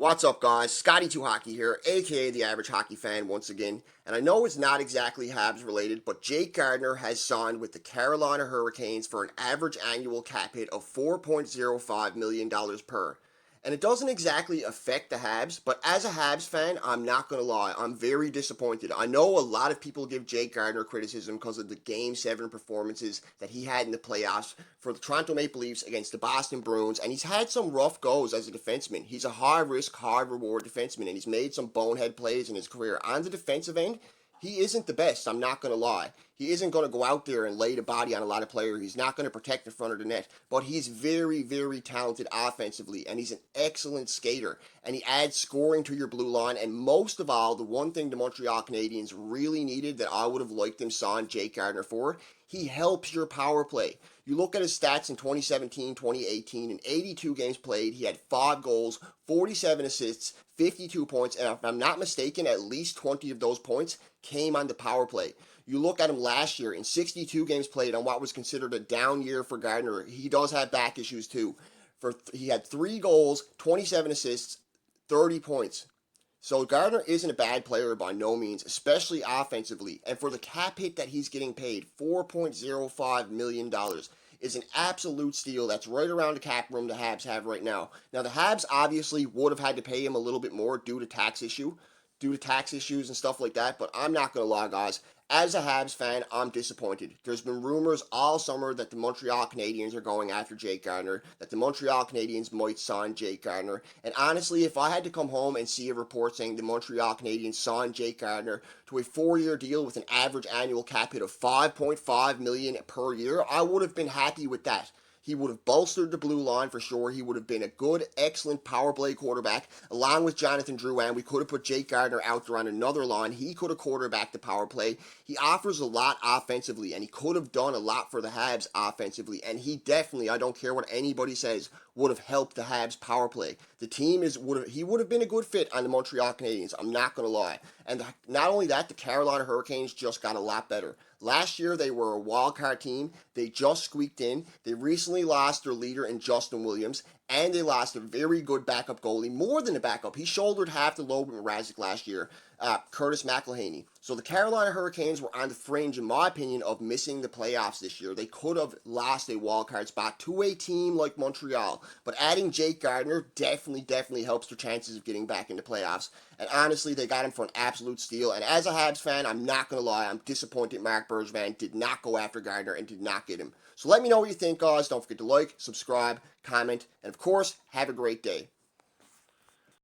What's up, guys? Scotty 2 Hockey here, aka the average hockey fan once again. And I know it's not exactly Habs related, but Jake Gardiner has signed with the Carolina Hurricanes for an average annual cap hit of $4.05 million per. And it doesn't exactly affect the Habs, but as a Habs fan, I'm not going to lie, I'm very disappointed. I know a lot of people give Jake Gardiner criticism because of the Game 7 performances that he had in the playoffs for the Toronto Maple Leafs against the Boston Bruins, and he's had some rough goes as a defenseman. He's a high-risk, high-reward defenseman, and he's made some bonehead plays in his career. On the defensive end, he isn't the best, I'm not going to lie. He isn't going to go out there and lay the body on a lot of players. He's not going to protect the front of the net. But he's very, very talented offensively, and he's an excellent skater. And he adds scoring to your blue line. And most of all, the one thing the Montreal Canadiens really needed that I would have liked them sign Jake Gardiner for, he helps your power play. You look at his stats in 2017, 2018, in 82 games played, he had 5 goals, 47 assists, 52 points, and if I'm not mistaken, at least 20 of those points came on the power play. You look at him last year in 62 games played on what was considered a down year for Gardiner. He does have back issues too. He had 3 goals, 27 assists, 30 points. So Gardiner isn't a bad player by no means, especially offensively. And for the cap hit that he's getting paid, $4.05 million, is an absolute steal. That's right around the cap room the Habs have right now. Now the Habs obviously would have had to pay him a little bit more due to tax issues and stuff like that, but I'm not going to lie, guys. As a Habs fan, I'm disappointed. There's been rumors all summer that the Montreal Canadiens are going after Jake Gardiner, that the Montreal Canadiens might sign Jake Gardiner. And honestly, if I had to come home and see a report saying the Montreal Canadiens signed Jake Gardiner to a 4-year deal with an average annual cap hit of $5.5 million per year, I would have been happy with that. He would have bolstered the blue line for sure. He would have been a good, excellent power play quarterback. Along with Jonathan Drouin, we could have put Jake Gardiner out there on another line. He could have quarterbacked the power play. He offers a lot offensively, and he could have done a lot for the Habs offensively. And he definitely, I don't care what anybody says, would have helped the Habs power play. The team he would have been a good fit on the Montreal Canadiens. I'm not going to lie. And not only that, the Carolina Hurricanes just got a lot better. Last year, they were a wild card team. They just squeaked in. They recently lost their leader in Justin Williams, and they lost a very good backup goalie, more than a backup. He shouldered half the load with Mrazek last year, Curtis McElhaney. So the Carolina Hurricanes were on the fringe, in my opinion, of missing the playoffs this year. They could have lost a wild card spot to a team like Montreal, but adding Jake Gardiner definitely helps their chances of getting back into playoffs. And honestly, they got him for an absolute steal. And as a Habs fan, I'm not going to lie, I'm disappointed Mark Bergevin did not go after Gardiner and did not get him. So let me know what you think, guys. Don't forget to like, subscribe, comment, and of course, have a great day.